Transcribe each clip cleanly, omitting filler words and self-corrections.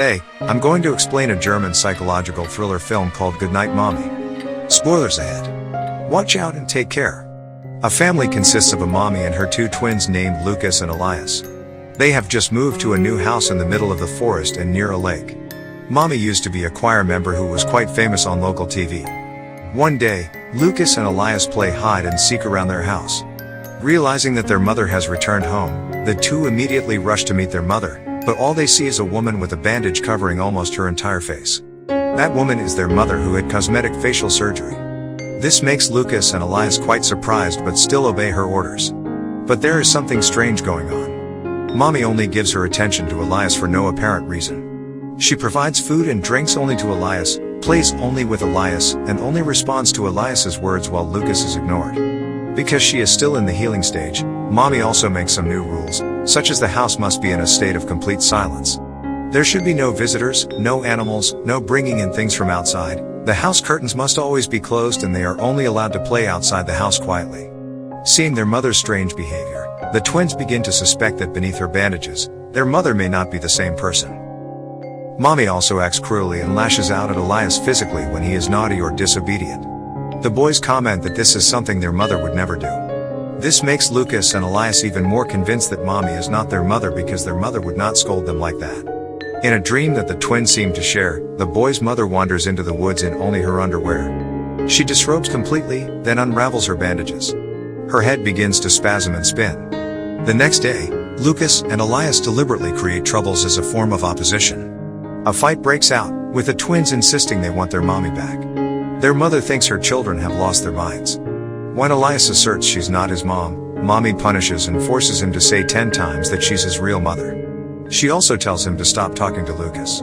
Today, I'm going to explain a German psychological thriller film called Goodnight Mommy. Spoilers ahead. Watch out and take care. A family consists of a mommy and her two twins named Lucas and Elias. They have just moved to a new house in the middle of the forest and near a lake. Mommy used to be a choir member who was quite famous on local TV. One day, Lucas and Elias play hide and seek around their house. Realizing that their mother has returned home, the two immediately rush to meet their mother, but all they see is a woman with a bandage covering almost her entire face. That woman is their mother who had cosmetic facial surgery. This makes Lucas and Elias quite surprised but still obey her orders. But there is something strange going on. Mommy only gives her attention to Elias for no apparent reason. She provides food and drinks only to Elias, plays only with Elias, and only responds to Elias's words while Lucas is ignored. Because she is still in the healing stage, Mommy also makes some new rules, such as the house must be in a state of complete silence. There should be no visitors, no animals, no bringing in things from outside. The house curtains must always be closed and they are only allowed to play outside the house quietly. Seeing their mother's strange behavior, the twins begin to suspect that beneath her bandages, their mother may not be the same person. Mommy also acts cruelly and lashes out at Elias physically when he is naughty or disobedient. The boys comment that this is something their mother would never do. This makes Lucas and Elias even more convinced that Mommy is not their mother because their mother would not scold them like that. In a dream that the twins seem to share, the boy's mother wanders into the woods in only her underwear. She disrobes completely, then unravels her bandages. Her head begins to spasm and spin. The next day, Lucas and Elias deliberately create troubles as a form of opposition. A fight breaks out, with the twins insisting they want their mommy back. Their mother thinks her children have lost their minds. When Elias asserts she's not his mom, Mommy punishes and forces him to say 10 times that she's his real mother. She also tells him to stop talking to Lucas.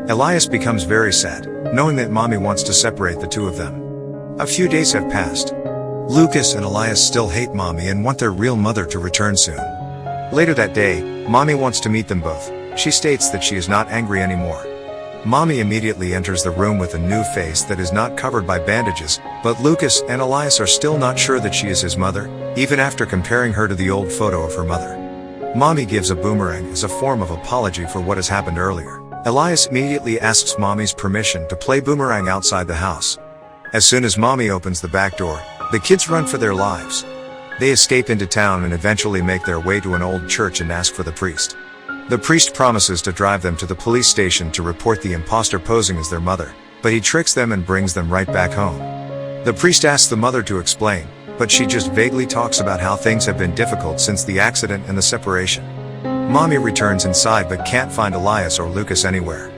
Elias becomes very sad, knowing that Mommy wants to separate the two of them. A few days have passed. Lucas and Elias still hate Mommy and want their real mother to return soon. Later that day, Mommy wants to meet them both. She states that she is not angry anymore. Mommy immediately enters the room with a new face that is not covered by bandages, but Lucas and Elias are still not sure that she is his mother, even after comparing her to the old photo of her mother. Mommy gives a boomerang as a form of apology for what has happened earlier. Elias immediately asks Mommy's permission to play boomerang outside the house. As soon as Mommy opens the back door, the kids run for their lives. They escape into town and eventually make their way to an old church and ask for the priest. The priest promises to drive them to the police station to report the imposter posing as their mother, but he tricks them and brings them right back home. The priest asks the mother to explain, but she just vaguely talks about how things have been difficult since the accident and the separation. Mommy returns inside but can't find Elias or Lucas anywhere.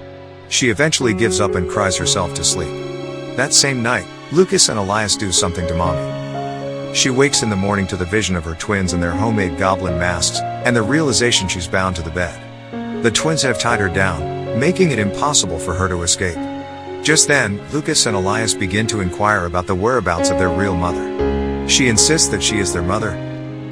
She eventually gives up and cries herself to sleep. That same night, Lucas and Elias do something to Mommy. She wakes in the morning to the vision of her twins in their homemade goblin masks, and the realization she's bound to the bed. The twins have tied her down, making it impossible for her to escape. Just then, Lucas and Elias begin to inquire about the whereabouts of their real mother. She insists that she is their mother.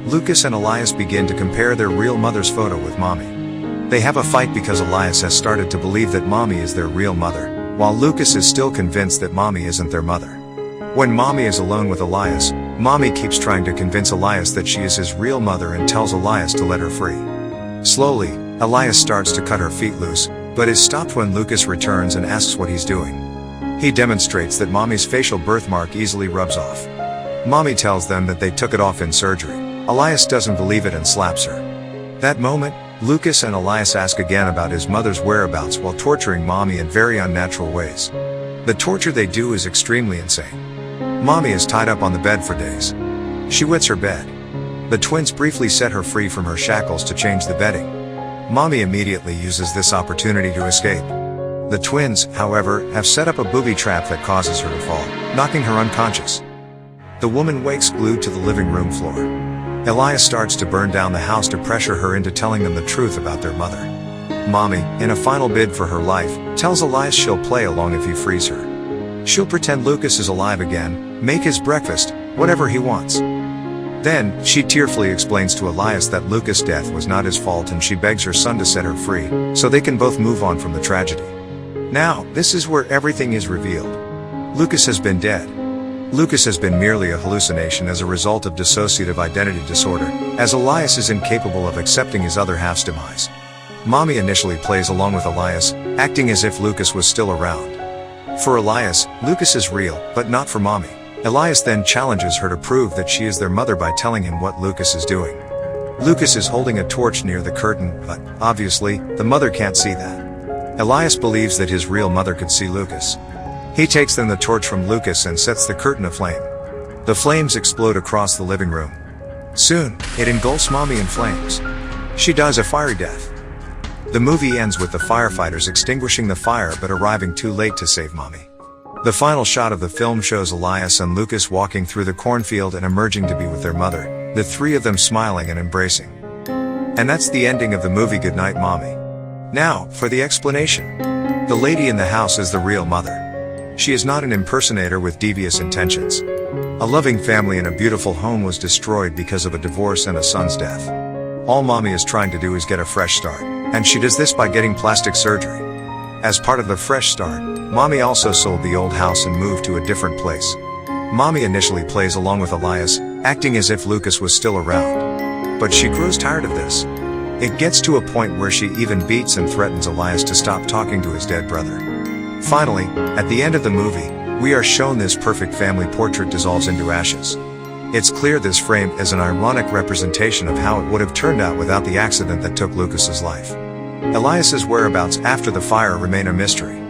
Lucas and Elias begin to compare their real mother's photo with Mommy. They have a fight because Elias has started to believe that Mommy is their real mother, while Lucas is still convinced that Mommy isn't their mother. When Mommy is alone with Elias, Mommy keeps trying to convince Elias that she is his real mother and tells Elias to let her free. Slowly, Elias starts to cut her feet loose, but is stopped when Lucas returns and asks what he's doing. He demonstrates that Mommy's facial birthmark easily rubs off. Mommy tells them that they took it off in surgery. Elias doesn't believe it and slaps her. That moment, Lucas and Elias ask again about his mother's whereabouts while torturing Mommy in very unnatural ways. The torture they do is extremely insane. Mommy is tied up on the bed for days. She wets her bed. The twins briefly set her free from her shackles to change the bedding. Mommy immediately uses this opportunity to escape. The twins, however, have set up a booby trap that causes her to fall, knocking her unconscious. The woman wakes glued to the living room floor. Elias starts to burn down the house to pressure her into telling them the truth about their mother. Mommy, in a final bid for her life, tells Elias she'll play along if he frees her. She'll pretend Lucas is alive again, make his breakfast, whatever he wants. Then, she tearfully explains to Elias that Lucas' death was not his fault and she begs her son to set her free, so they can both move on from the tragedy. Now, this is where everything is revealed. Lucas has been dead. Lucas has been merely a hallucination as a result of dissociative identity disorder, as Elias is incapable of accepting his other half's demise. Mommy initially plays along with Elias, acting as if Lucas was still around. For Elias, Lucas is real, but not for Mommy. Elias then challenges her to prove that she is their mother by telling him what Lucas is doing. Lucas is holding a torch near the curtain, but, obviously, the mother can't see that. Elias believes that his real mother could see Lucas. He takes then the torch from Lucas and sets the curtain aflame. The flames explode across the living room. Soon, it engulfs Mommy in flames. She dies a fiery death. The movie ends with the firefighters extinguishing the fire but arriving too late to save Mommy. The final shot of the film shows Elias and Lucas walking through the cornfield and emerging to be with their mother, the three of them smiling and embracing. And that's the ending of the movie Goodnight Mommy. Now, for the explanation. The lady in the house is the real mother. She is not an impersonator with devious intentions. A loving family and a beautiful home was destroyed because of a divorce and a son's death. All Mommy is trying to do is get a fresh start, and she does this by getting plastic surgery. As part of the fresh start, Mommy also sold the old house and moved to a different place. Mommy initially plays along with Elias, acting as if Lucas was still around. But she grows tired of this. It gets to a point where she even beats and threatens Elias to stop talking to his dead brother. Finally, at the end of the movie, we are shown this perfect family portrait dissolves into ashes. It's clear this frame is an ironic representation of how it would have turned out without the accident that took Lucas's life. Elias's whereabouts after the fire remain a mystery.